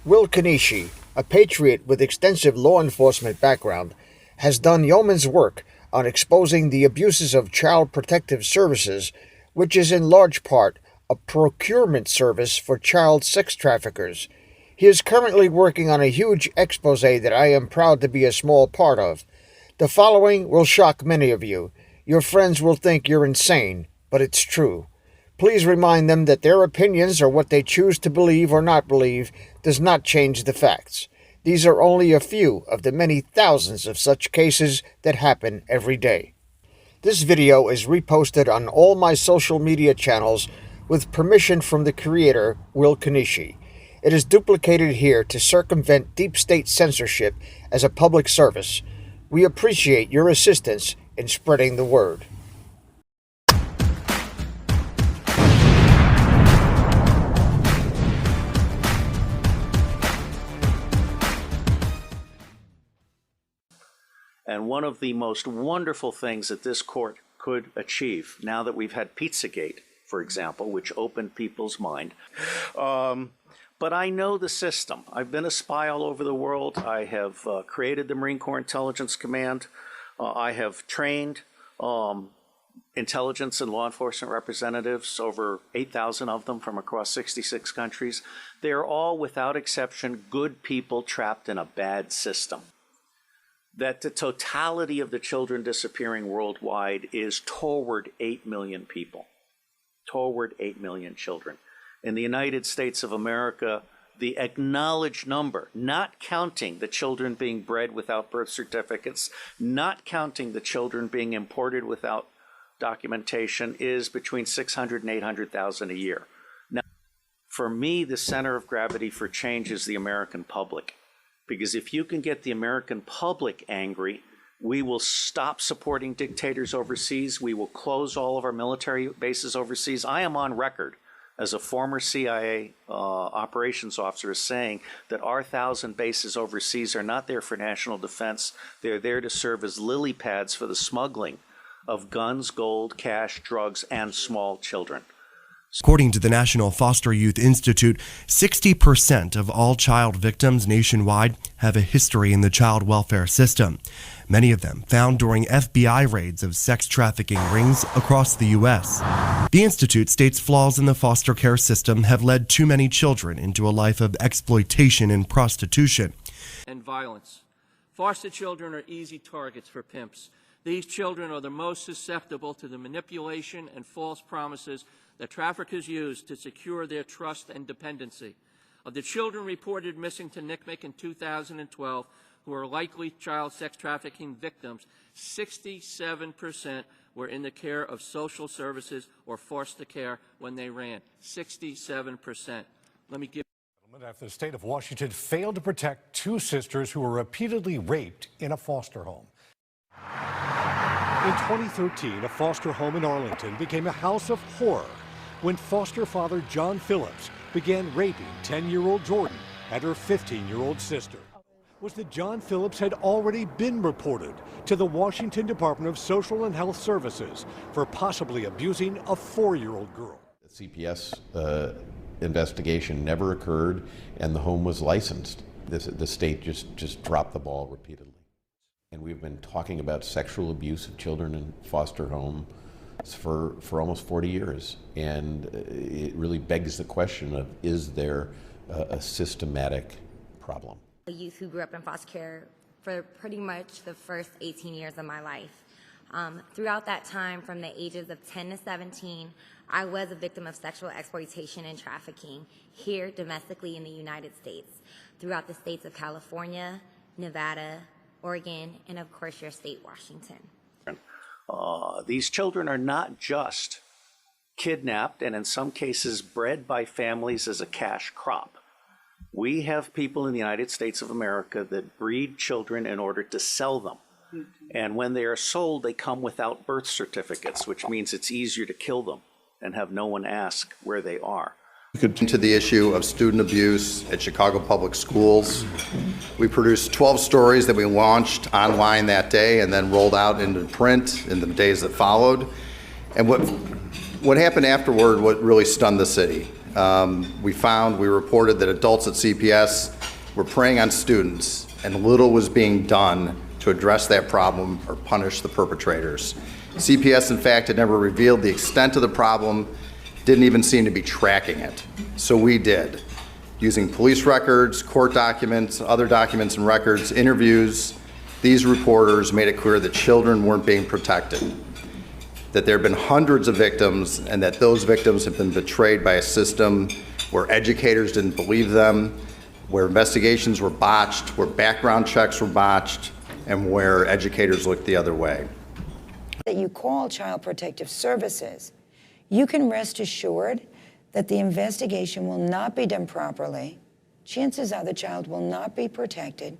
Will Kinesche, a patriot with extensive law enforcement background, has done yeoman's work on exposing the abuses of Child Protective Services, which is in large part a procurement service for child sex traffickers. He is currently working on a huge expose that I am proud to be a small part of. The following will shock many of you. Your friends will think you're insane, but it's true. Please remind them that their opinions or what they choose to believe or not believe does not change the facts. These are only a few of the many thousands of such cases that happen every day. This video is reposted on all my social media channels with permission from the creator, Will Kinesche. It is duplicated here to circumvent deep state censorship as a public service. We appreciate your assistance in spreading the word. And one of the most wonderful things that this court could achieve, now that we've had Pizzagate, for example, which opened people's mind. But I know the system. I've been a spy all over the world. I have created the Marine Corps Intelligence Command. I have trained intelligence and law enforcement representatives, over 8,000 of them from across 66 countries. They're all, without exception, good people trapped in a bad system. That the totality of the children disappearing worldwide is toward 8 million people, toward 8 million children. In the United States of America, the acknowledged number, not counting the children being bred without birth certificates, not counting the children being imported without documentation, is between 600 and 800,000 a year. Now, for me, the center of gravity for change is the American public. Because if you can get the American public angry, we will stop supporting dictators overseas. We will close all of our military bases overseas. I am on record as a former CIA operations officer saying that our 1,000 bases overseas are not there for national defense. They're there to serve as lily pads for the smuggling of guns, gold, cash, drugs, and small children. According to the National Foster Youth Institute, 60% of all child victims nationwide have a history in the child welfare system, many of them found during FBI raids of sex trafficking rings across the U.S. The Institute states flaws in the foster care system have led too many children into a life of exploitation and prostitution. And violence. Foster children are easy targets for pimps. These children are the most susceptible to the manipulation and false promises that traffickers use to secure their trust and dependency. Of the children reported missing to NCMEC in 2012 who are likely child sex trafficking victims, 67% were in the care of social services or foster care when they ran. 67%. Let me give After the state of Washington failed to protect two sisters who were repeatedly raped in a foster home. In 2013, a foster home in Arlington became a house of horror when foster father John Phillips began raping 10-year-old Jordan and her 15-year-old sister. Was that John Phillips had already been reported to the Washington Department of Social and Health Services for possibly abusing a 4-year-old girl. The CPS investigation never occurred and the home was licensed. The state just dropped the ball repeatedly. And we've been talking about sexual abuse of children in foster homes for almost 40 years. And it really begs the question of, is there a systematic problem? A youth who grew up in foster care for pretty much the first 18 years of my life. Throughout that time, from the ages of 10 to 17, I was a victim of sexual exploitation and trafficking here domestically in the United States, throughout the states of California, Nevada, Oregon, and of course your state, Washington. These children are not just kidnapped and in some cases bred by families as a cash crop. We have people in the United States of America that breed children in order to sell them. And when they are sold, they come without birth certificates, which means it's easier to kill them and have no one ask where they are. To the issue of student abuse at Chicago Public Schools. We produced 12 stories that we launched online that day and then rolled out into print in the days that followed. And what happened afterward, what really stunned the city. we reported that adults at CPS were preying on students, and little was being done to address that problem or punish the perpetrators. CPS, in fact, had never revealed the extent of the problem, didn't even seem to be tracking it. So we did. Using police records, court documents, other documents and records, interviews, these reporters made it clear that children weren't being protected, that there have been hundreds of victims, and that those victims have been betrayed by a system where educators didn't believe them, where investigations were botched, where background checks were botched, and where educators looked the other way. That you call Child Protective Services, you can rest assured that the investigation will not be done properly. Chances are the child will not be protected.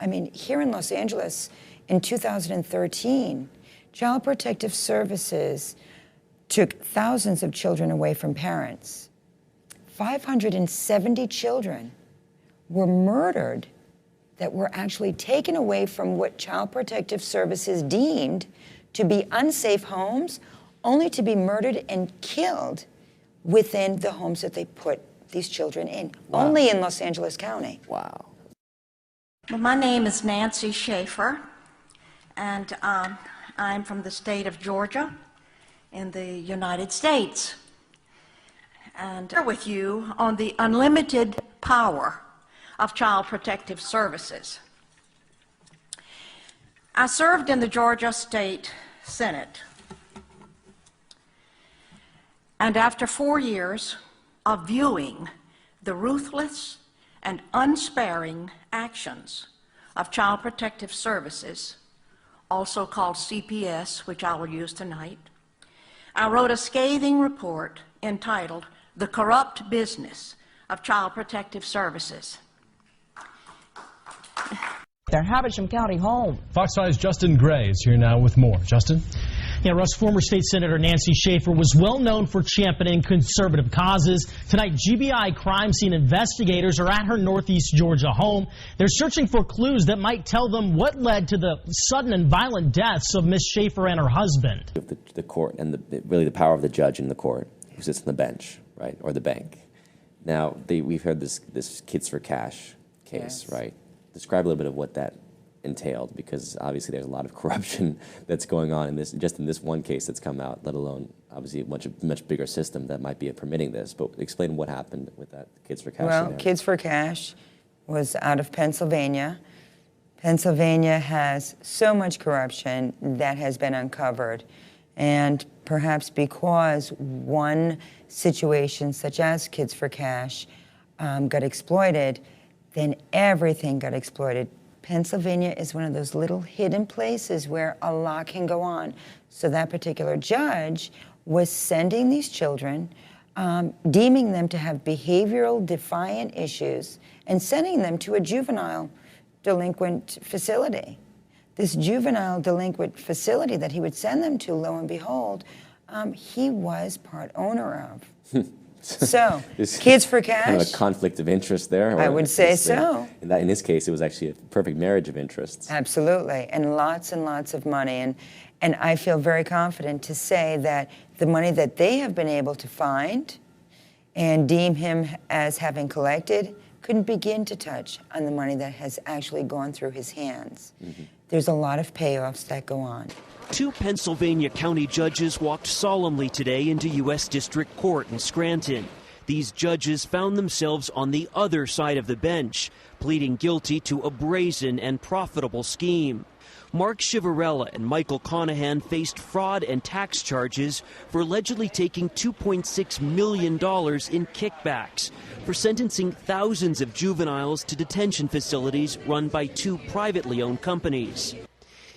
I mean, here in Los Angeles in 2013, Child Protective Services took thousands of children away from parents. 570 children were murdered that were actually taken away from what Child Protective Services deemed to be unsafe homes, only to be murdered and killed within the homes that they put these children in, only in Los Angeles County. Wow. Well, my name is Nancy Schaefer, and I'm from the state of Georgia in the United States. And I'm with you on the unlimited power of Child Protective Services. I served in the Georgia State Senate. And after 4 years of viewing the ruthless and unsparing actions of Child Protective Services, also called CPS, which I will use tonight, I wrote a scathing report entitled "The Corrupt Business of Child Protective Services." Their Havisham County home. Fox 5's Justin Gray is here now with more. Justin? Yeah, Russ, former State Senator Nancy Schaefer was well known for championing conservative causes. Tonight, GBI crime scene investigators are at her Northeast Georgia home. They're searching for clues that might tell them what led to the sudden and violent deaths of Miss Schaefer and her husband. The court and really the power of the judge in the court who sits on the bench, right, or the bank. Now, we've heard this Kids for Cash case, yes, right? Describe a little bit of what that entailed, because obviously there's a lot of corruption that's going on in this, just in this one case that's come out, let alone obviously a much bigger system that might be permitting this. But explain what happened with that Kids for Cash. Well, scenario. Kids for Cash was out of Pennsylvania. Pennsylvania has so much corruption that has been uncovered. And perhaps because one situation such as Kids for Cash got exploited, then everything got exploited. Pennsylvania is one of those little hidden places where a lot can go on. So that particular judge was sending these children, deeming them to have behavioral defiant issues, and sending them to a juvenile delinquent facility. This juvenile delinquent facility that he would send them to, lo and behold, he was part owner of. So, Kids for Cash. Kind of a conflict of interest there. I would say so. In this case, it was actually a perfect marriage of interests. Absolutely, and lots of money. And I feel very confident to say that the money that they have been able to find and deem him as having collected couldn't begin to touch on the money that has actually gone through his hands. Mm-hmm. There's a lot of payoffs that go on. 2 Pennsylvania county judges walked solemnly today into U.S. District Court in Scranton. These judges found themselves on the other side of the bench, pleading guilty to a brazen and profitable scheme. Mark Chivarella and Michael Conahan faced fraud and tax charges for allegedly taking $2.6 million in kickbacks, for sentencing thousands of juveniles to detention facilities run by 2 privately owned companies.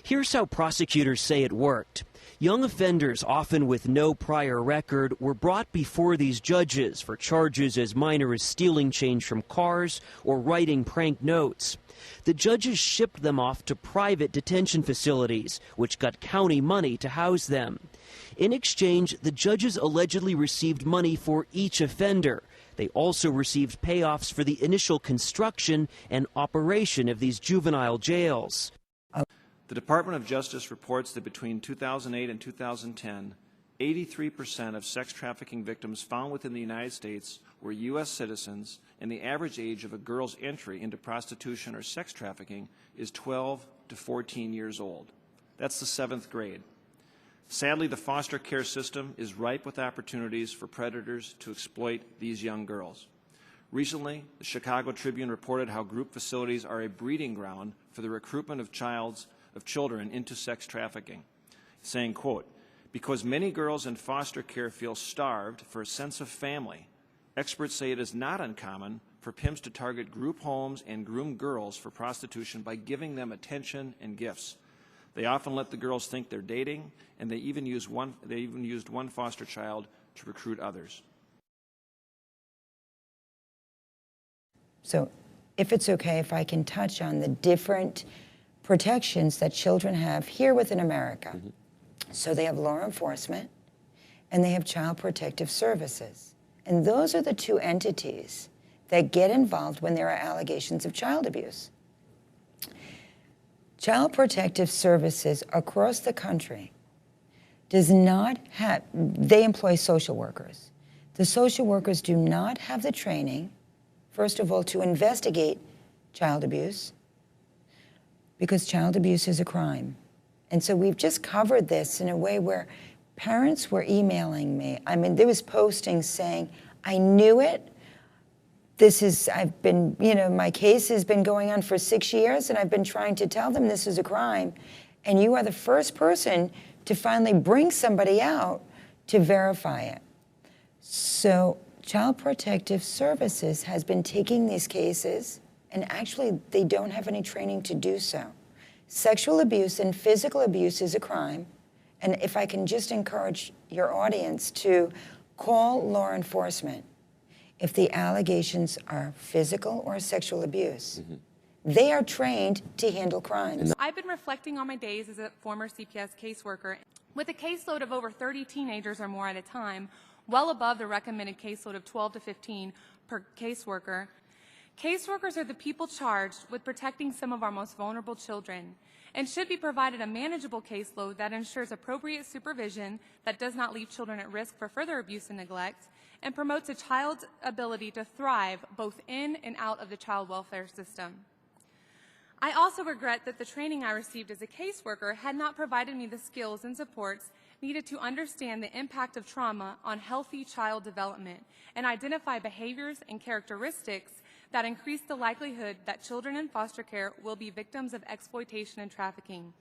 Here's how prosecutors say it worked. Young offenders, often with no prior record, were brought before these judges for charges as minor as stealing change from cars or writing prank notes. The judges shipped them off to private detention facilities, which got county money to house them. In exchange, the judges allegedly received money for each offender. They also received payoffs for the initial construction and operation of these juvenile jails. The Department of Justice reports that between 2008 and 2010, 83% of sex trafficking victims found within the United States were U.S. citizens, and the average age of a girl's entry into prostitution or sex trafficking is 12 to 14 years old. That's the 7th grade. Sadly, the foster care system is ripe with opportunities for predators to exploit these young girls. Recently, the Chicago Tribune reported how group facilities are a breeding ground for the recruitment of children into sex trafficking, saying, quote, "Because many girls in foster care feel starved for a sense of family, experts say it is not uncommon for pimps to target group homes and groom girls for prostitution by giving them attention and gifts. They often let the girls think they're dating, and they even used one foster child to recruit others." So if it's okay, if I can touch on the different protections that children have here within America. Mm-hmm. So they have law enforcement and they have child protective services. And those are the two entities that get involved when there are allegations of child abuse. Child protective services across the country does not have, they employ social workers. The social workers do not have the training, first of all, to investigate child abuse, because child abuse is a crime. And so we've just covered this in a way where parents were emailing me. I mean, there was postings saying, I knew it. I've been, my case has been going on for 6 years, and I've been trying to tell them this is a crime. And you are the first person to finally bring somebody out to verify it. So Child Protective Services has been taking these cases, and actually they don't have any training to do so. Sexual abuse and physical abuse is a crime. And if I can just encourage your audience to call law enforcement if the allegations are physical or sexual abuse. Mm-hmm. They are trained to handle crimes. I've been reflecting on my days as a former CPS caseworker. With a caseload of over 30 teenagers or more at a time, well above the recommended caseload of 12 to 15 per caseworker, caseworkers are the people charged with protecting some of our most vulnerable children and should be provided a manageable caseload that ensures appropriate supervision that does not leave children at risk for further abuse and neglect, and promotes a child's ability to thrive both in and out of the child welfare system. I also regret that the training I received as a caseworker had not provided me the skills and supports needed to understand the impact of trauma on healthy child development and identify behaviors and characteristics that increase the likelihood that children in foster care will be victims of exploitation and trafficking.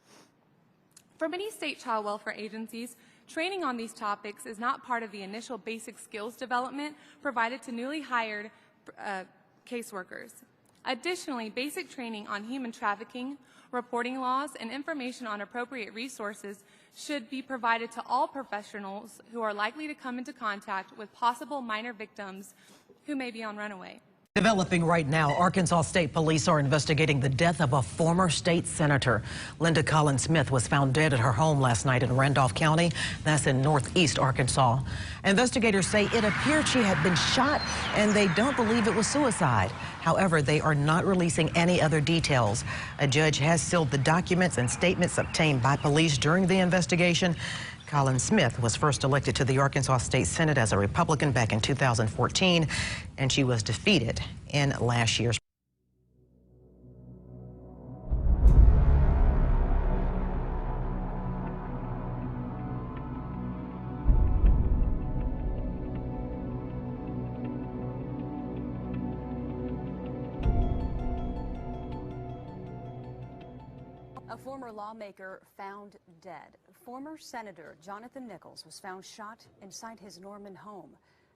For many state child welfare agencies, training on these topics is not part of the initial basic skills development provided to newly hired caseworkers. Additionally, basic training on human trafficking, reporting laws, and information on appropriate resources should be provided to all professionals who are likely to come into contact with possible minor victims who may be on runaway. Developing right now, Arkansas State Police are investigating the death of a former state senator. Linda Collins Smith was found dead at her home last night in Randolph County. That's in northeast Arkansas. Investigators say it appeared she had been shot, and they don't believe it was suicide. However, they are not releasing any other details. A judge has sealed the documents and statements obtained by police during the investigation. Collins Smith was first elected to the Arkansas State Senate as a Republican back in 2014, and she was defeated in last year's. A former lawmaker found dead. Former Senator Jonathan Nichols was found shot inside his Norman home.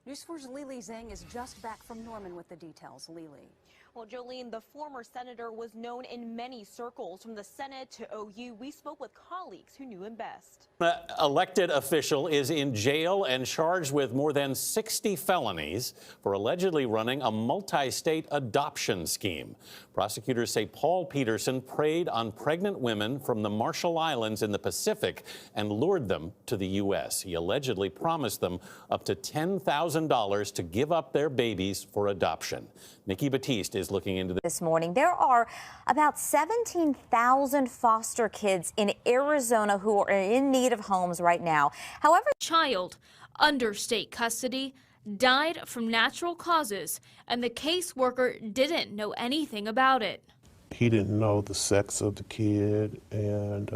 News 4's Lily Zhang is just back from Norman with the details. Lily. Well, Jolene, the former senator was known in many circles, from the Senate to OU. We spoke with colleagues who knew him best. An elected official is in jail and charged with more than 60 felonies for allegedly running a multi-state adoption scheme. Prosecutors say Paul Peterson preyed on pregnant women from the Marshall Islands in the Pacific and lured them to the U.S. He allegedly promised them up to $10,000 $100,000 to give up their babies for adoption. Nikki Batiste is looking into this morning. There are about 17,000 foster kids in Arizona who are in need of homes right now. However, child under state custody died from natural causes, and the caseworker didn't know anything about it. He didn't know the sex of the kid, and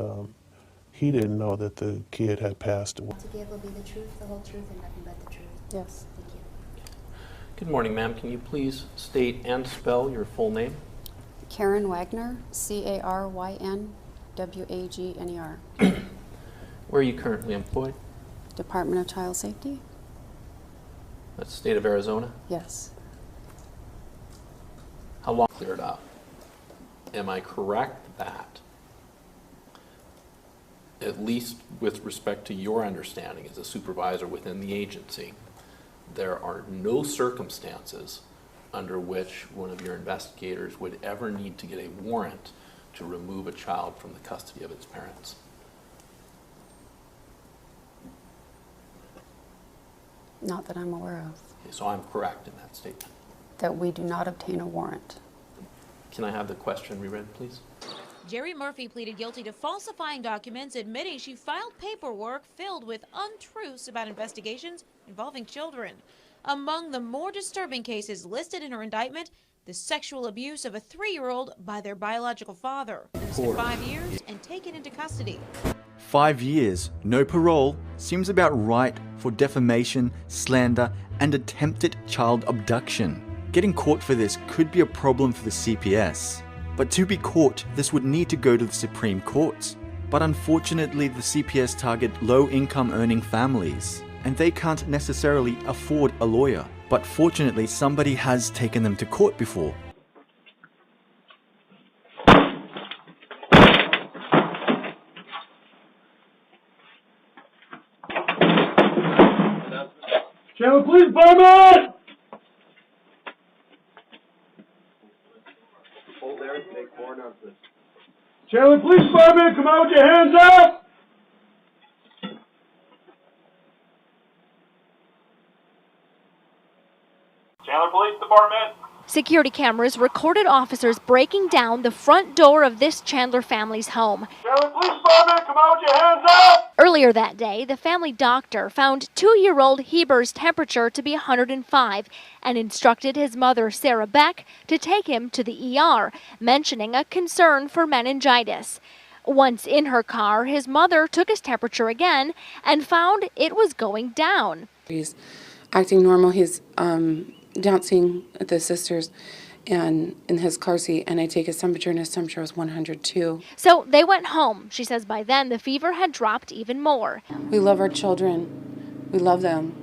he didn't know that the kid had passed away. To give will be the truth, the whole truth, and nothing but the truth. Yes. Thank you. Good morning, ma'am. Can you please state and spell your full name? Karen Wagner, CARYNWAGNER. Where are you currently employed? Department of Child Safety? That's the state of Arizona? Yes. How long cleared up? Am I correct that, at least with respect to your understanding as a supervisor within the agency, there are no circumstances under which one of your investigators would ever need to get a warrant to remove a child from the custody of its parents? Not that I'm aware of. Okay, so I'm correct in that statement. That we do not obtain a warrant. Can I have the question reread, please? Jerry Murphy pleaded guilty to falsifying documents, admitting she filed paperwork filled with untruths about investigations involving children. Among the more disturbing cases listed in her indictment, the sexual abuse of a 3-year-old by their biological father, who spent 5 years and taken into custody. 5 years, no parole, seems about right for defamation, slander, and attempted child abduction. Getting caught for this could be a problem for the CPS. But to be caught, this would need to go to the Supreme Court. But unfortunately, the CPS target low-income earning families, and they can't necessarily afford a lawyer. But fortunately, somebody has taken them to court before. Chandler Police Department! Hold there and take 4 announcements. Chandler Police Department, come out with your hands up! Chandler Police Department. Security cameras recorded officers breaking down the front door of this Chandler family's home. Chandler Police Department, come out with your hands up! Earlier that day, the family doctor found 2-year-old Heber's temperature to be 105 and instructed his mother, Sarah Beck, to take him to the ER, mentioning a concern for meningitis. Once in her car, his mother took his temperature again and found it was going down. He's acting normal. He's dancing at the sisters and in his car seat, and I take his temperature, and his temperature was 102. So they went home. She says by then the fever had dropped even more. We love our children. We love them.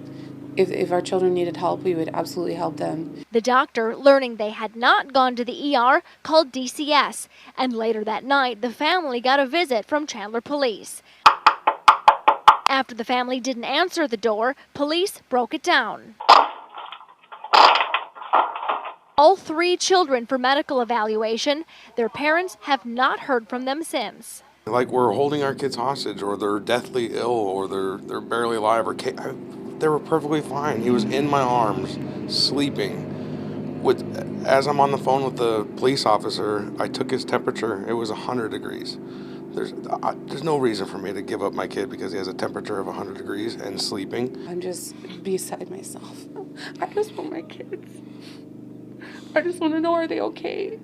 If our children needed help, we would absolutely help them. The doctor, learning they had not gone to the ER, called DCS, and later that night the family got a visit from Chandler Police. After the family didn't answer the door, police broke it down. All 3 children for medical evaluation. Their parents have not heard from them since. Like we're holding our kids hostage, or they're deathly ill, or they're barely alive, or they were perfectly fine. He was in my arms, sleeping. As I'm on the phone with the police officer, I took his temperature. It was 100 degrees. There's no reason for me to give up my kid because he has a temperature of 100 degrees and sleeping. I'm just beside myself. I just want my kids. I just want to know, are they okay?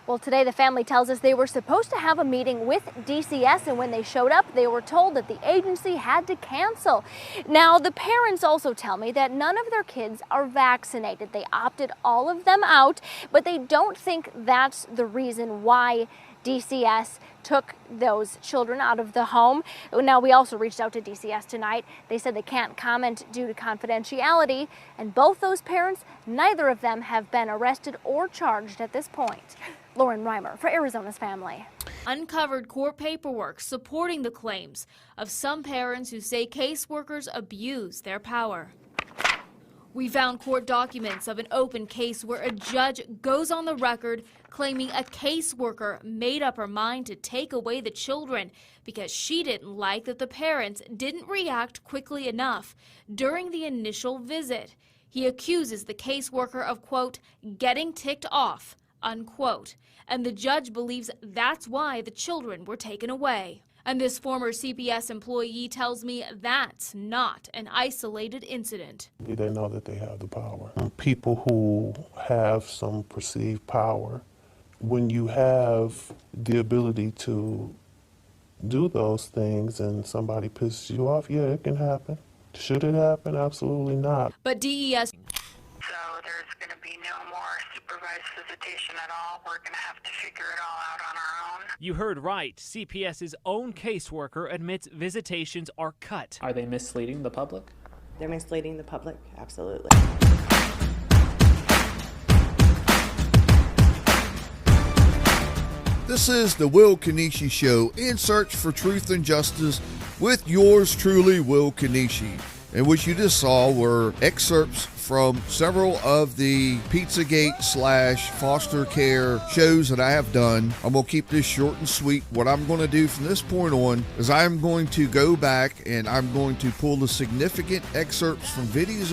Well, today the family tells us they were supposed to have a meeting with DCS, and when they showed up, they were told that the agency had to cancel. Now, the parents also tell me that none of their kids are vaccinated. They opted all of them out, but they don't think that's the reason why DCS took those children out of the home. Now, we also reached out to DCS tonight. They said they can't comment due to confidentiality, and both those parents, neither of them have been arrested or charged at this point. Lauren Reimer for Arizona's Family. Uncovered court paperwork supporting the claims of some parents who say caseworkers abuse their power. We found court documents of an open case where a judge goes on the record claiming a caseworker made up her mind to take away the children because she didn't like that the parents didn't react quickly enough during the initial visit. He accuses the caseworker of, quote, getting ticked off, unquote, and the judge believes that's why the children were taken away. And this former CPS employee tells me that's not an isolated incident. They know that they have the power. People who have some perceived power, when you have the ability to do those things and somebody pisses you off, yeah, it can happen. Should it happen? Absolutely not. But DES... So there's going to be no more supervised visitation at all. We're going to have to figure it all out on our own. You heard right. CPS's own caseworker admits visitations are cut. Are they misleading the public? They're misleading the public, absolutely. This is the Will Kinesche Show, in search for truth and justice with yours truly, Will Kinesche. And what you just saw were excerpts from several of the Pizzagate / foster care shows that I have done. I'm going to keep this short and sweet. What I'm going to do from this point on is I'm going to go back and I'm going to pull the significant excerpts from videos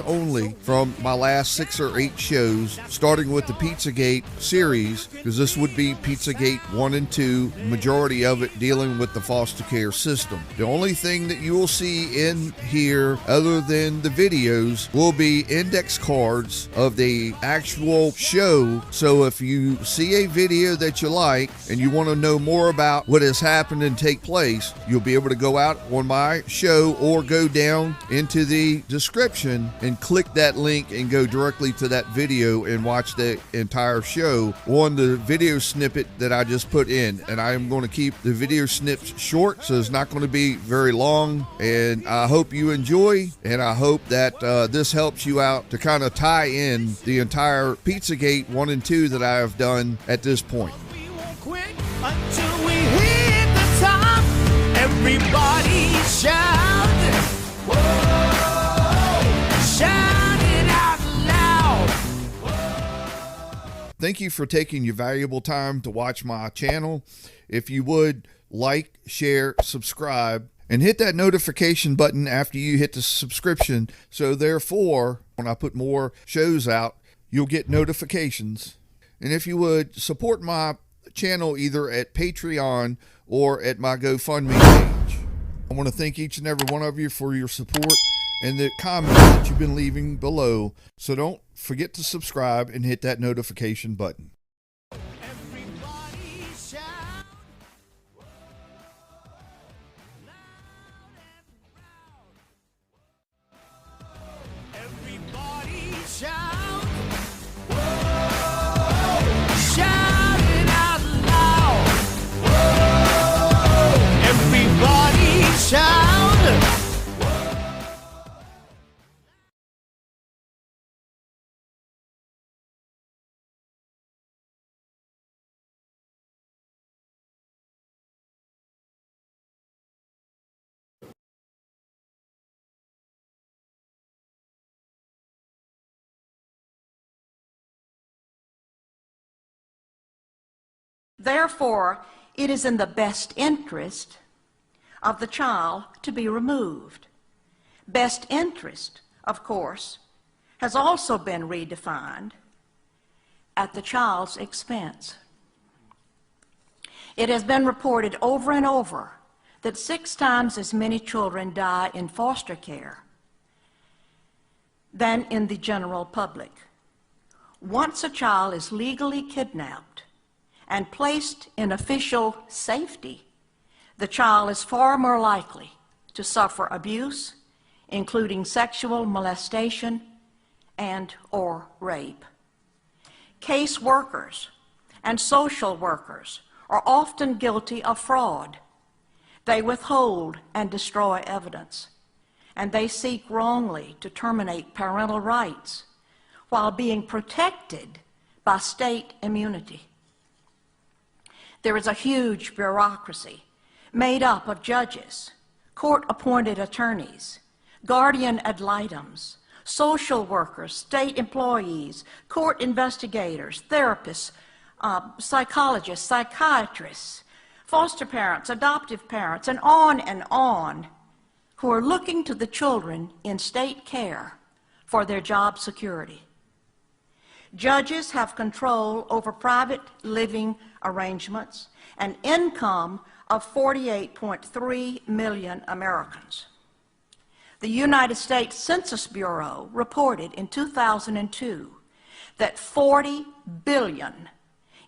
only from my last 6 or 8 shows, starting with the Pizzagate series, because this would be Pizzagate 1 and 2, majority of it dealing with the foster care system. The only thing that you will see in here, other than the videos, will be index cards of the actual show. So if you see a video that you like and you want to know more about what has happened and take place, you'll be able to go out on my show or go down into the description and click that link and go directly to that video and watch the entire show on the video snippet that I just put in. And I am going to keep the video snips short, so it's not going to be very long. And I hope you enjoy, and I hope that this helps you out to kind of tie in the entire Pizzagate 1 and 2 that I have done at this point. We won't quit until we hit the top. Everybody shout. Whoa, shout it out loud. Thank you for taking your valuable time to watch my channel. If you would like, share, subscribe, and hit that notification button after you hit the subscription. So therefore, when I put more shows out, you'll get notifications. And if you would support my channel either at Patreon or at my GoFundMe page. I want to thank each and every one of you for your support and the comments that you've been leaving below. So don't forget to subscribe and hit that notification button. Shout. Whoa, shout it out loud. Whoa, everybody shout. Therefore, it is in the best interest of the child to be removed. Best interest, of course, has also been redefined at the child's expense. It has been reported over and over that 6 times as many children die in foster care than in the general public. Once a child is legally kidnapped and placed in official safety, the child is far more likely to suffer abuse, including sexual molestation and/or rape. Case workers and social workers are often guilty of fraud. They withhold and destroy evidence, and they seek wrongly to terminate parental rights while being protected by state immunity. There is a huge bureaucracy made up of judges, court-appointed attorneys, guardian ad litems, social workers, state employees, court investigators, therapists, psychologists, psychiatrists, foster parents, adoptive parents, and on, who are looking to the children in state care for their job security. Judges have control over private living arrangements and income of 48.3 million Americans. The United States Census Bureau reported in 2002 that $40 billion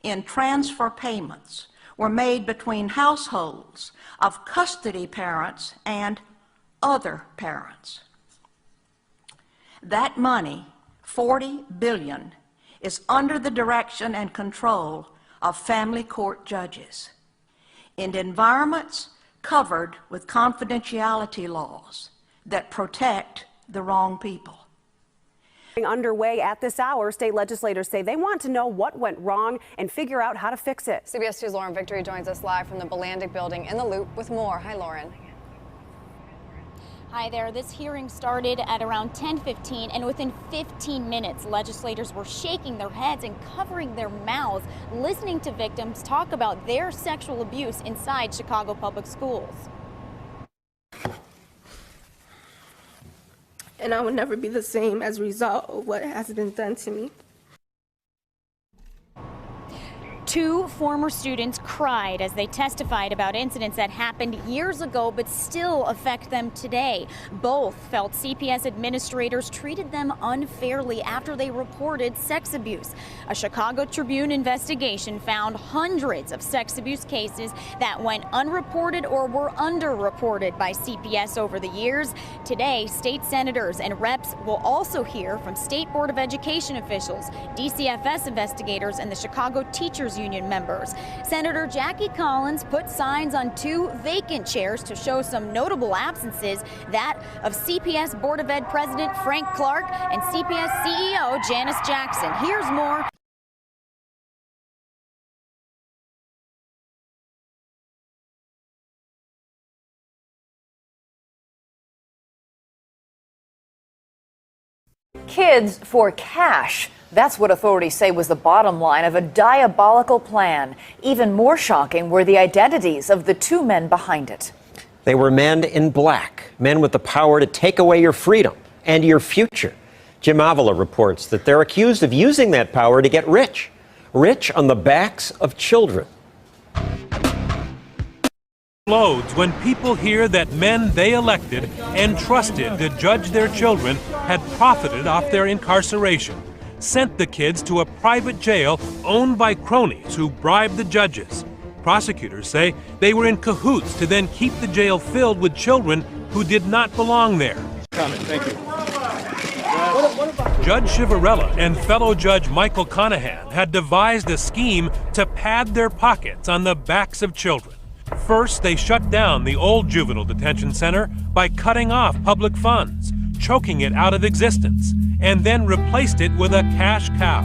in transfer payments were made between households of custody parents and other parents. That money, $40 billion, is under the direction and control of family court judges in environments covered with confidentiality laws that protect the wrong people. Underway at this hour, state legislators say they want to know what went wrong and figure out how to fix it. CBS 2's Lauren Victory joins us live from the Belandic building in the Loop with more. Hi, Lauren. Hi there. This hearing started at around 10:15, and within 15 minutes, legislators were shaking their heads and covering their mouths, listening to victims talk about their sexual abuse inside Chicago public schools. And I will never be the same as a result of what has been done to me. Two former students cried as they testified about incidents that happened years ago but still affect them today. Both felt CPS administrators treated them unfairly after they reported sex abuse. A Chicago Tribune investigation found hundreds of sex abuse cases that went unreported or were underreported by CPS over the years. Today, state senators and reps will also hear from State Board of Education officials, DCFS investigators, and the Chicago Teachers Union members. Senator Jackie Collins put signs on two vacant chairs to show some notable absences, that of CPS Board of Ed President Frank Clark and CPS CEO Janice Jackson. Here's more. Kids for cash. That's what authorities say was the bottom line of a diabolical plan. Even more shocking were the identities of the two men behind it. They were men in black, men with the power to take away your freedom and your future. Jim Avila reports that they're accused of using that power to get rich on the backs of children. Explodes when people hear that men they elected and trusted to judge their children had profited off their incarceration, sent the kids to a private jail owned by cronies who bribed the judges. Prosecutors say they were in cahoots to then keep the jail filled with children who did not belong there. Thank you. Judge Chivarella and fellow Judge Michael Conahan had devised a scheme to pad their pockets on the backs of children. First, they shut down the old juvenile detention center by cutting off public funds, choking it out of existence, and then replaced it with a cash cow,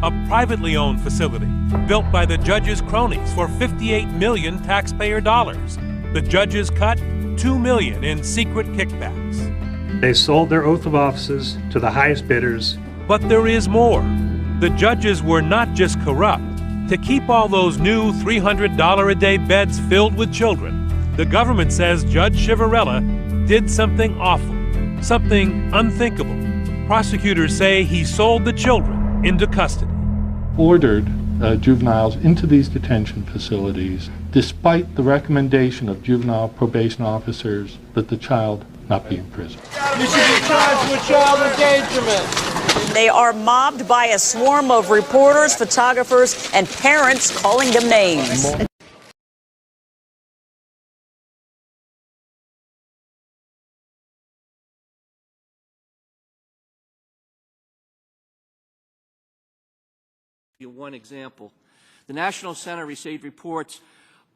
a privately owned facility built by the judge's cronies for $58 million taxpayer dollars. The judges cut $2 million in secret kickbacks. They sold their oath of offices to the highest bidders. But there is more. The judges were not just corrupt. To keep all those new $300 a day beds filled with children, the government says Judge Chivarella did something awful, something unthinkable. Prosecutors say he sold the children into custody. Ordered juveniles into these detention facilities despite the recommendation of juvenile probation officers that the child not be in prison. You should be charged with child endangerment. They are mobbed by a swarm of reporters, photographers, and parents calling them names. One example. The National Center received reports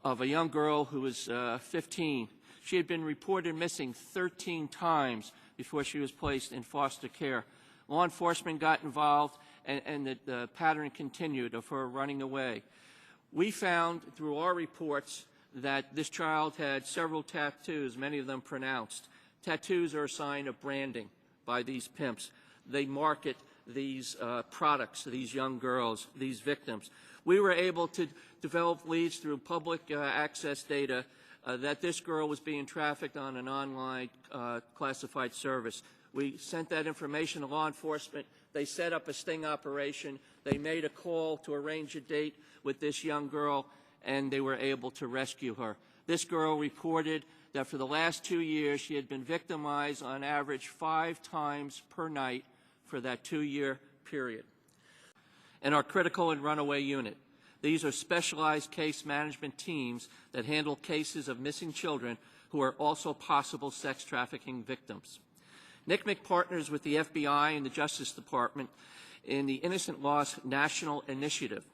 of a young girl who was 15. She had been reported missing 13 times before she was placed in foster care. Law enforcement got involved, and the pattern continued of her running away. We found through our reports that this child had several tattoos, many of them pronounced. Tattoos are a sign of branding by these pimps. they market these products to these young girls, these victims. We were able to develop leads through public access data that this girl was being trafficked on an online classified service. We sent that information to law enforcement. They set up a sting operation. They made a call to arrange a date with this young girl, and they were able to rescue her. This girl reported that for the last 2 years, she had been victimized on average 5 times per night for that 2-year period. And our critical and runaway unit. These are specialized case management teams that handle cases of missing children who are also possible sex trafficking victims. NCMEC partners with the FBI and the Justice Department in the Innocent Lost National Initiative.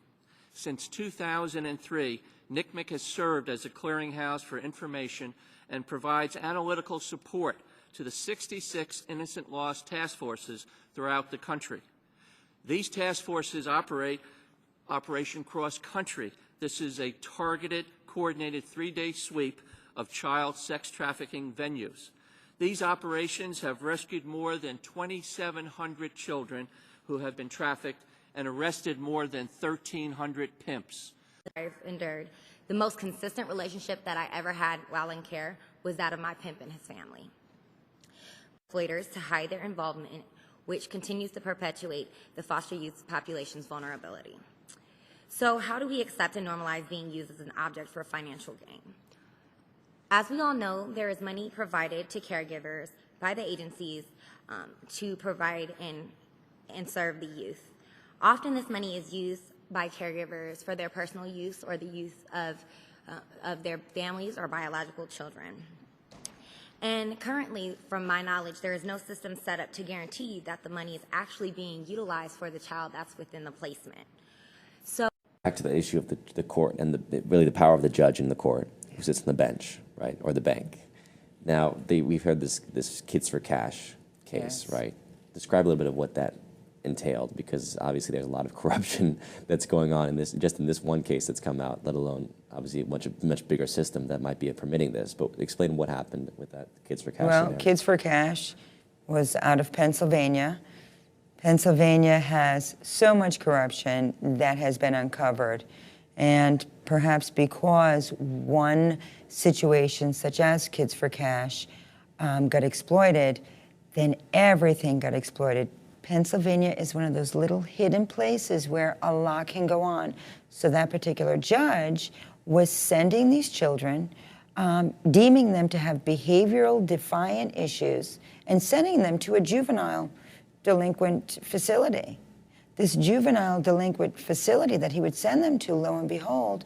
Since 2003, NCMEC has served as a clearinghouse for information and provides analytical support to the 66 innocent lost task forces throughout the country. These task forces operate Operation Cross Country. This is a targeted, coordinated 3-day sweep of child sex trafficking venues. These operations have rescued more than 2,700 children who have been trafficked and arrested more than 1,300 pimps. I've endured. The most consistent relationship that I ever had while in care was that of my pimp and his family. Exploiters to hide their involvement, which continues to perpetuate the foster youth population's vulnerability. So how do we accept and normalize being used as an object for financial gain? As we all know, there is money provided to caregivers by the agencies to provide and serve the youth. Often this money is used by caregivers for their personal use or the use of their families or biological children. And currently, from my knowledge, there is no system set up to guarantee that the money is actually being utilized for the child that's within the placement. So back to the issue of the court and really the power of the judge in the court who sits on the bench, right, or the bank. Now, we've heard this Kids for Cash case, yes, right? Describe a little bit of what that entailed, because obviously there's a lot of corruption that's going on in this, just in this one case that's come out, let alone obviously a much bigger system that might be permitting this. But explain what happened with that Kids for Cash. Well, Kids for Cash was out of Pennsylvania. Pennsylvania has so much corruption that has been uncovered. And perhaps because one situation such as Kids for Cash got exploited, then everything got exploited. Pennsylvania is one of those little hidden places where a lot can go on. So that particular judge was sending these children, deeming them to have behavioral defiant issues, and sending them to a juvenile delinquent facility. This juvenile delinquent facility that he would send them to, lo and behold,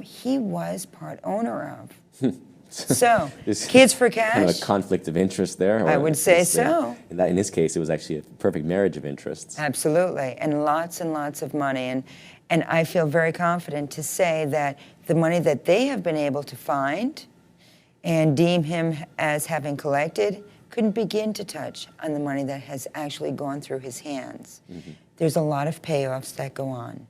he was part owner of. So, Kids for Cash. Kind of a conflict of interest there? I would say so. In this case, it was actually a perfect marriage of interests. Absolutely, and lots of money. And I feel very confident to say that the money that they have been able to find and deem him as having collected couldn't begin to touch on the money that has actually gone through his hands. Mm-hmm. There's a lot of payoffs that go on.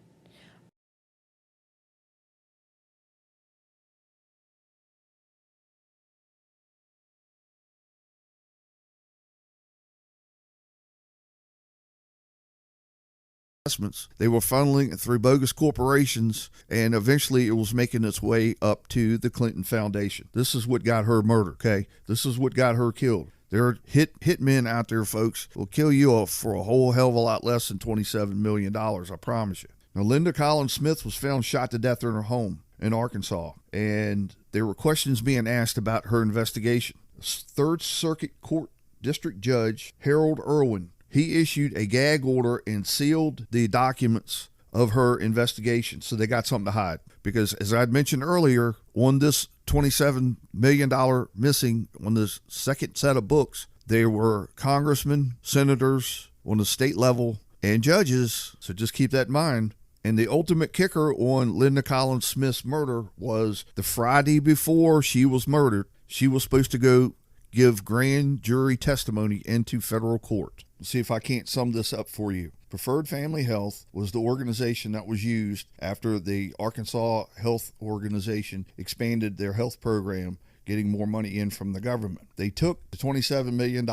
They were funneling it through bogus corporations, and eventually it was making its way up to the Clinton Foundation. This is what got her murdered, okay? This is what got her killed. There are hitmen out there, folks, will kill you off for a whole hell of a lot less than $27 million, I promise you. Now, Linda Collins Smith was found shot to death in her home in Arkansas, and there were questions being asked about her investigation. Third Circuit Court District Judge Harold Irwin, he issued a gag order and sealed the documents of her investigation, so they got something to hide. Because as I'd mentioned earlier, on this $27 million missing on the second set of books, there were congressmen, senators on the state level, and judges, so just keep that in mind. And the ultimate kicker on Linda Collins Smith's murder was the Friday before she was murdered, she was supposed to go give grand jury testimony into federal court. Let's see if I can't sum this up for you. Preferred Family Health was the organization that was used after the Arkansas Health Organization expanded their health program, getting more money in from the government. They took the $27 million,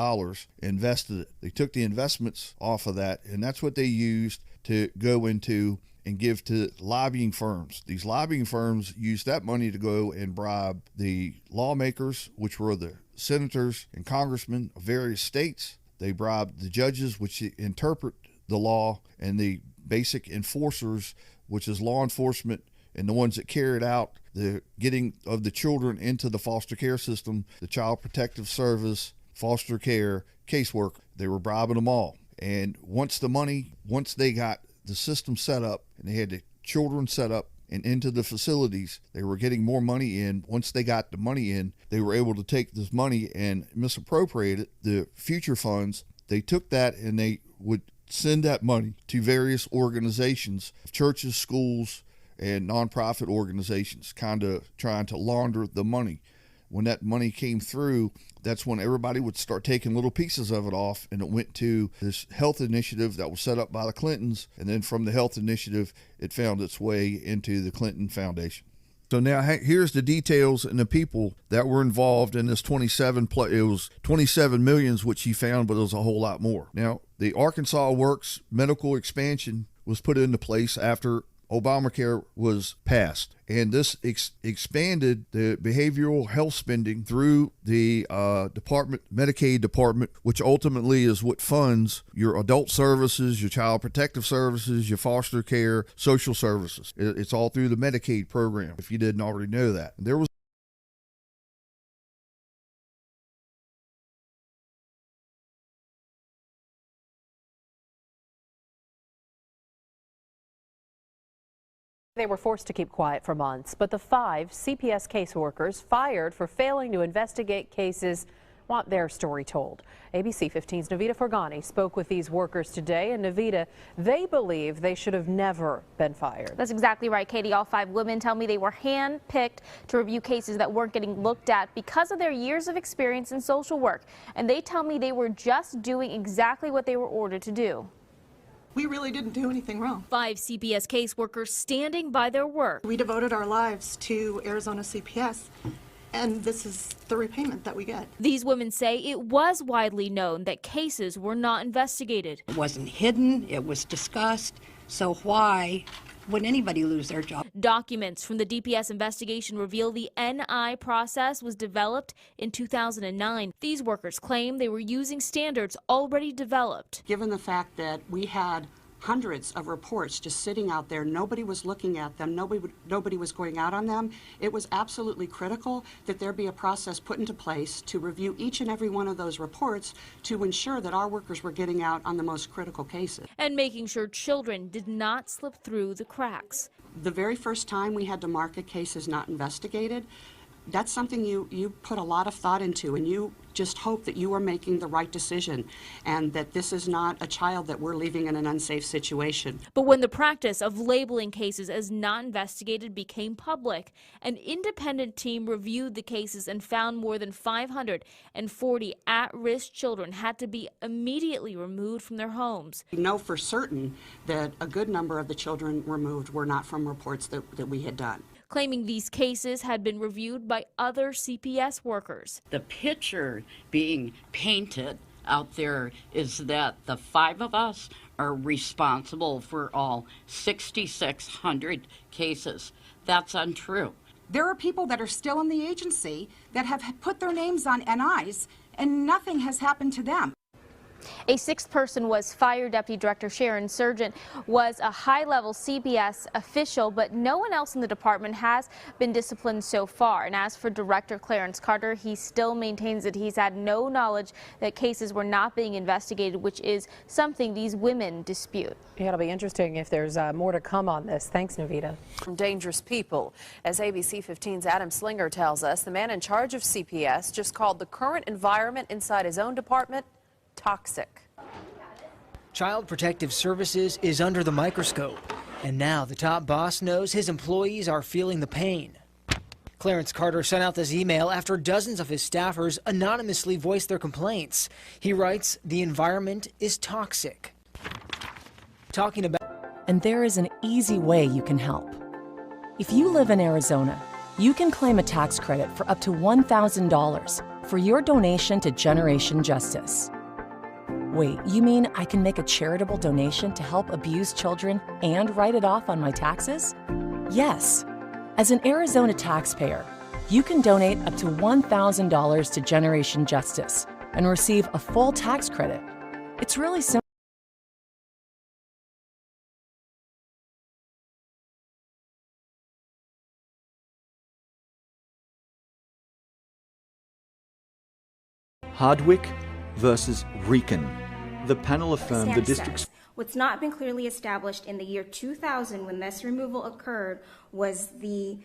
invested it. They took the investments off of that, and that's what they used to go into and give to lobbying firms. These lobbying firms used that money to go and bribe the lawmakers, which were the senators and congressmen of various states. They bribed the judges, which interpret the law, and the basic enforcers, which is law enforcement, and the ones that carried out the getting of the children into the foster care system, the Child Protective Service, foster care, casework. They were bribing them all. And once they got the system set up and they had the children set up and into the facilities, they were getting more money in. Once they got the money in, they were able to take this money and misappropriate it. The future funds, they took that and they would send that money to various organizations, churches, schools, and nonprofit organizations, kind of trying to launder the money. When that money came through, that's when everybody would start taking little pieces of it off, and it went to this health initiative that was set up by the Clintons, and then from the health initiative, it found its way into the Clinton Foundation. So now here's the details and the people that were involved in this 27 million, which he found, but it was a whole lot more. Now, the Arkansas Works medical expansion was put into place after Obamacare was passed, and this expanded the behavioral health spending through the Medicaid department, which ultimately is what funds your adult services, your child protective services, your foster care, social services. It's all through the Medicaid program, if you didn't already know that. There was They were forced to keep quiet for months, but the 5 CPS caseworkers fired for failing to investigate cases want their story told. ABC 15's Navita Forgani spoke with these workers today, and Navita, they believe they should have never been fired. That's exactly right, Katie. All 5 women tell me they were hand-picked to review cases that weren't getting looked at because of their years of experience in social work, and they tell me they were just doing exactly what they were ordered to do. We really didn't do anything wrong. 5 CPS caseworkers standing by their work. We devoted our lives to Arizona CPS, and this is the repayment that we get. These women say it was widely known that cases were not investigated. It wasn't hidden, it was discussed, so why would anybody lose their job? Documents from the DPS investigation reveal the NI process was developed in 2009. These workers claim they were using standards already developed. Given the fact that we had hundreds of reports just sitting out there, nobody was looking at them, nobody was going out on them, it was absolutely critical that there be a process put into place to review each and every one of those reports to ensure that our workers were getting out on the most critical cases. And making sure children did not slip through the cracks. The very first time we had to mark a case as not investigated, that's something you put a lot of thought into, and you just hope that you are making the right decision and that this is not a child that we're leaving in an unsafe situation. But when the practice of labeling cases as not investigated became public, an independent team reviewed the cases and found more than 540 at-risk children had to be immediately removed from their homes. We know for certain that a good number of the children removed were not from reports that we had done. Claiming these cases had been reviewed by other CPS workers. The picture being painted out there is that the 5 of us are responsible for all 6,600 cases. That's untrue. There are people that are still in the agency that have put their names on NIs and nothing has happened to them. A 6th person was fired. Deputy Director Sharon Sargent was a high-level CPS official, but no one else in the department has been disciplined so far. And as for Director Clarence Carter, he still maintains that he's had no knowledge that cases were not being investigated, which is something these women dispute. Yeah, it'll be interesting if there's more to come on this. Thanks, Navita. From dangerous people. As ABC 15's Adam Slinger tells us, the man in charge of CPS just called the current environment inside his own department toxic. Child Protective Services is under the microscope, and now the top boss knows his employees are feeling the pain. Clarence Carter sent out this email after dozens of his staffers anonymously voiced their complaints. He writes, "The environment is toxic." And there is an easy way you can help. If you live in Arizona, you can claim a tax credit for up to $1,000 for your donation to Generation Justice. Wait, you mean I can make a charitable donation to help abused children and write it off on my taxes? Yes. As an Arizona taxpayer, you can donate up to $1,000 to Generation Justice and receive a full tax credit. It's really simple. Hardwick versus Rican. The panel affirmed the district's... What's not been clearly established in the year 2000 when this removal occurred was the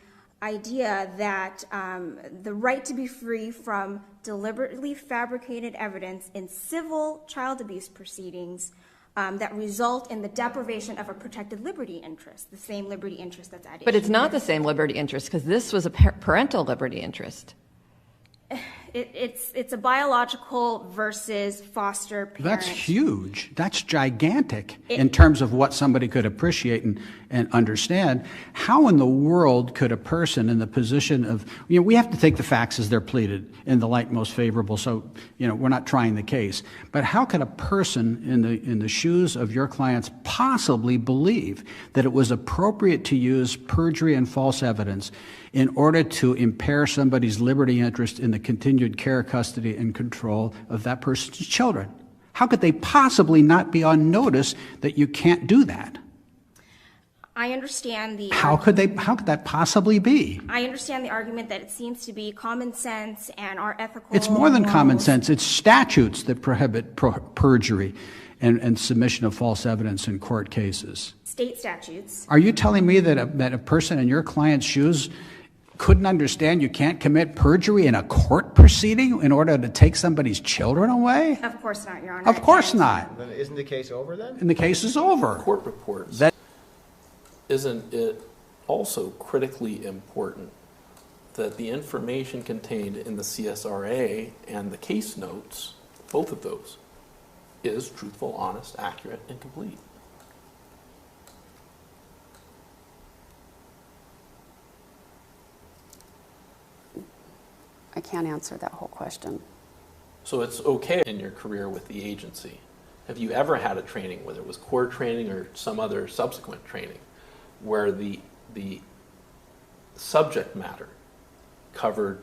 idea that the right to be free from deliberately fabricated evidence in civil child abuse proceedings that result in the deprivation of a protected liberty interest, the same liberty interest that's at issue. But it's not the same liberty interest because this was a parental liberty interest. It's a biological versus foster parent. That's huge. That's gigantic in terms of what somebody could appreciate and understand. How in the world could a person in the position of, we have to take the facts as they're pleaded in the light most favorable, so, we're not trying the case. But how could a person in the shoes of your clients possibly believe that it was appropriate to use perjury and false evidence in order to impair somebody's liberty interest in the continued care, custody, and control of that person's children? How could they possibly not be on notice that you can't do that? I understand the... How could that possibly be? I understand the argument that it seems to be common sense and our ethical... It's more than common sense. It's statutes that prohibit perjury and submission of false evidence in court cases. State statutes. Are you telling me that a person in your client's shoes couldn't understand you can't commit perjury in a court proceeding in order to take somebody's children away? Of course not, Your Honor. Of course not. Then isn't the case over then? And the case is over. Court reports. Isn't it also critically important that the information contained in the CSRA and the case notes, both of those, is truthful, honest, accurate, and complete? I can't answer that whole question. So it's okay in your career with the agency. Have you ever had a training, whether it was core training or some other subsequent training, where the subject matter covered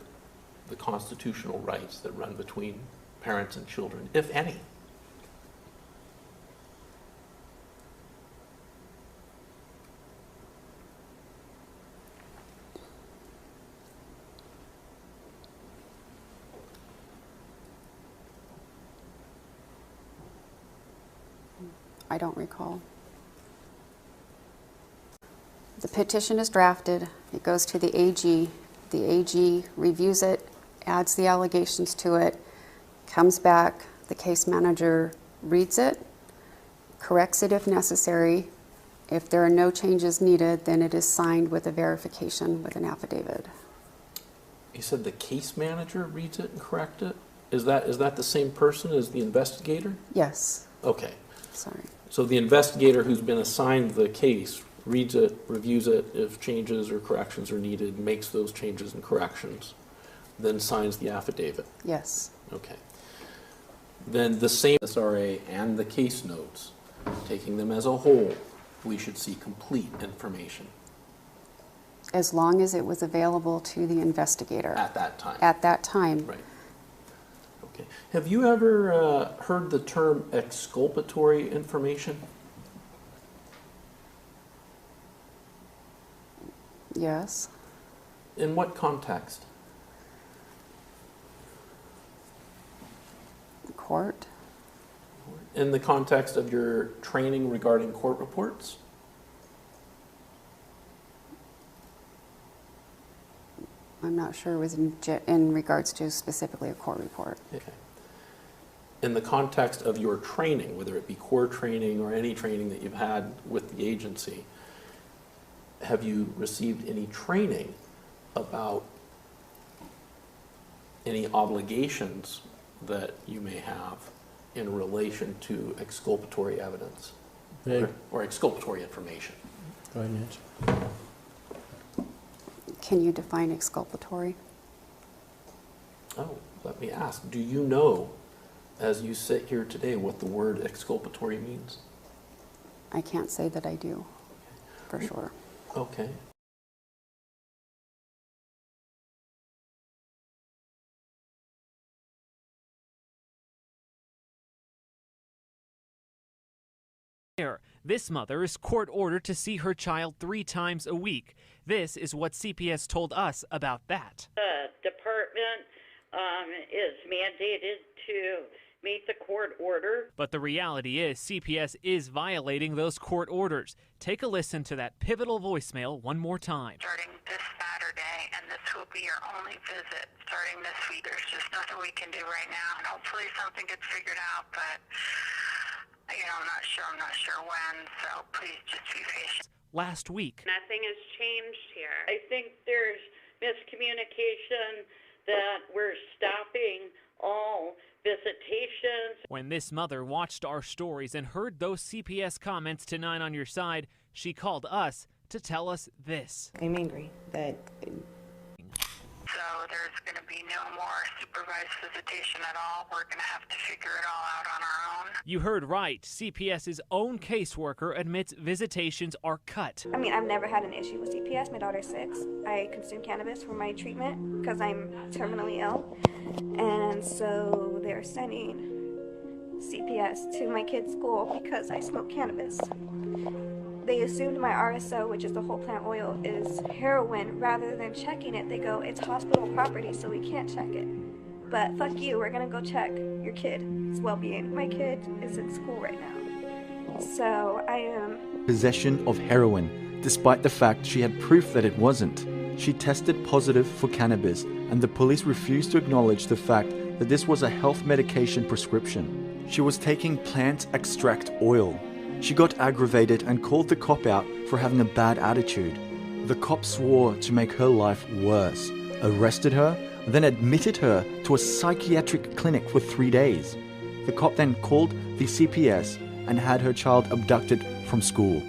the constitutional rights that run between parents and children, if any? I don't recall. The petition is drafted, it goes to the AG reviews it, adds the allegations to it, comes back, the case manager reads it, corrects it if necessary. If there are no changes needed, then it is signed with a verification with an affidavit. You said the case manager reads it and corrects it? Is that the same person as the investigator? Yes. Okay. Sorry. So the investigator who's been assigned the case reads it, reviews it, if changes or corrections are needed, makes those changes and corrections, then signs the affidavit? Yes. Okay. Then the same SRA and the case notes, taking them as a whole, we should see complete information. As long as it was available to the investigator. At that time. At that time. Right. Okay. Have you ever heard the term exculpatory information? Yes. In what context? Court. In the context of your training regarding court reports? I'm not sure it was in regards to specifically a court report. Okay. In the context of your training, whether it be core training or any training that you've had with the agency, have you received any training about any obligations that you may have in relation to exculpatory evidence or exculpatory information? Okay, Can you define exculpatory? Oh, let me ask, do you know, as you sit here today, what the word exculpatory means? I can't say that I do, for sure. Okay. This mother is court-ordered to see her child 3 times a week. This is what CPS told us about that. The department is mandated to meet the court order. But the reality is CPS is violating those court orders. Take a listen to that pivotal voicemail one more time. Starting this Saturday, and this will be your only visit starting this week. There's just nothing we can do right now, and hopefully something gets figured out, but I'm not sure when, so please just be patient. Last week, Nothing has changed here. I think there's miscommunication that we're stopping all visitations. when this mother watched our stories and heard those CPS comments to 9 on Your Side, she called us to tell us this. I'm angry that So there's going to be no more supervised visitation at all. We're going to have to figure it all out on our own. You heard right. CPS's own caseworker admits visitations are cut. I mean, I've never had an issue with CPS. My daughter's 6. I consume cannabis for my treatment because I'm terminally ill. And so they're sending CPS to my kid's school because I smoke cannabis. They assumed my RSO, which is the whole plant oil, is heroin. Rather than checking it, they go, it's hospital property, so we can't check it. But fuck you, we're gonna go check your kid's well-being. My kid is in school right now. So I am... Possession of heroin, despite the fact she had proof that it wasn't. She tested positive for cannabis, and the police refused to acknowledge the fact that this was a health medication prescription. She was taking plant extract oil. She got aggravated and called the cop out for having a bad attitude. The cop swore to make her life worse, arrested her, then admitted her to a psychiatric clinic for 3 days. The cop then called the CPS and had her child abducted from school.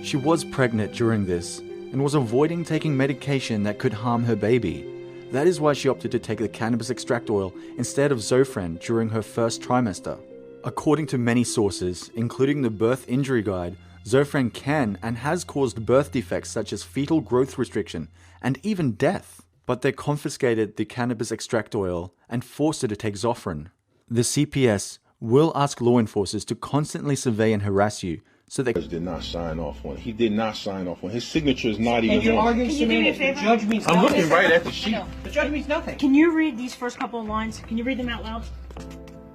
She was pregnant during this and was avoiding taking medication that could harm her baby. That is why she opted to take the cannabis extract oil instead of Zofran during her first trimester. According to many sources, including the Birth Injury Guide, Zofran can and has caused birth defects such as fetal growth restriction and even death. But they confiscated the cannabis extract oil and forced her to take Zofran. The CPS will ask law enforcers to constantly survey and harass you so they did not sign off on it. He did not sign off on it. His signature is not even And you're on arguing it. to me that the judge means I'm nothing? looking right at the sheet. The judge means nothing. Can you read these first couple of lines? Can you read them out loud?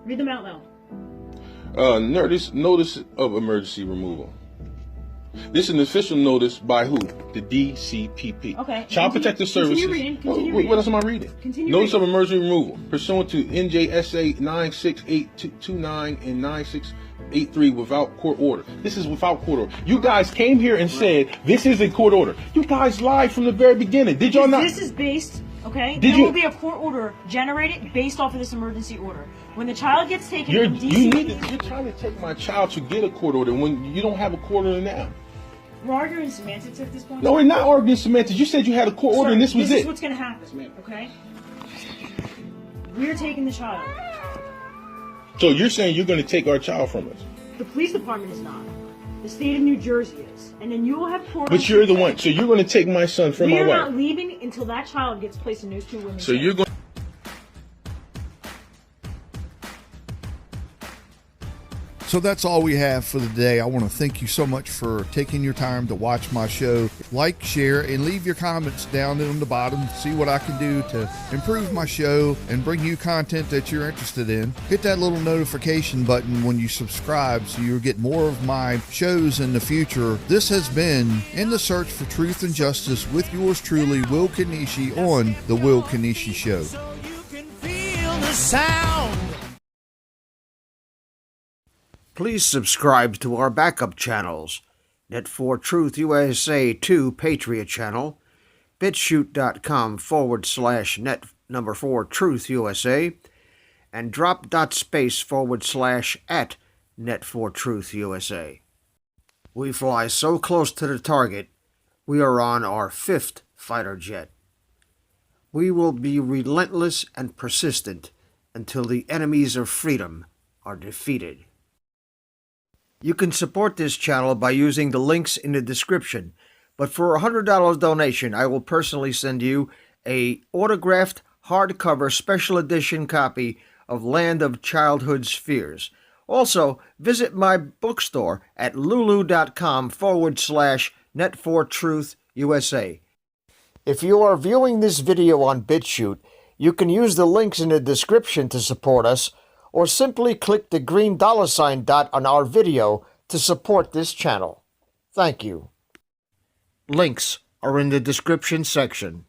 Read them out loud. Notice of emergency removal. This is an official notice by who? The DCPP. Okay. Child Protective Services. Continue reading. Continue What else am I reading? Continue Notice reading. of emergency removal pursuant to NJSA 96829 and 9683 without court order. This is without court order. You guys came here and said this is a court order. You guys lied from the very beginning. Did y'all not? This is based, okay? Did there you- will be a court order generated based off of this emergency order. When the child gets taken You're from DC, trying to take my child to get a court order when you don't have a court order now. we're arguing semantics at this point. No, we're not arguing semantics. You said you had a court order and this was This it. is what's going to happen, okay? We're taking the child. So you're saying you're going to take our child from us? The police department is not. The state of New Jersey is. And then you will have court. But you're the one. So you're going to take my son from We my are not wife. leaving until that child gets placed in those 2 women's So you're going. So that's all we have for the day. I want to thank you so much for taking your time to watch my show. Like, share, and leave your comments down on the bottom. See what I can do to improve my show and bring you content that you're interested in. Hit that little notification button when you subscribe so you'll get more of my shows in the future. This has been In the Search for Truth and Justice with yours truly, Will Kinesche, on The Will Kinesche Show. Feel the sound. Please subscribe to our backup channels, Net4Truth USA 2 Patriot channel, BitChute.com/net4Truth USA, and drop.space/ Net4Truth USA. We fly so close to the target, we are on our 5th fighter jet. We will be relentless and persistent until the enemies of freedom are defeated. You can support this channel by using the links in the description, but for a $100 donation, I will personally send you a autographed hardcover special edition copy of Land of Childhood's Fears. Also, visit my bookstore at lulu.com/net4truth USA. If you are viewing this video on BitChute, you can use the links in the description to support us, or simply click the green $ dot on our video to support this channel. Thank you. Links are in the description section.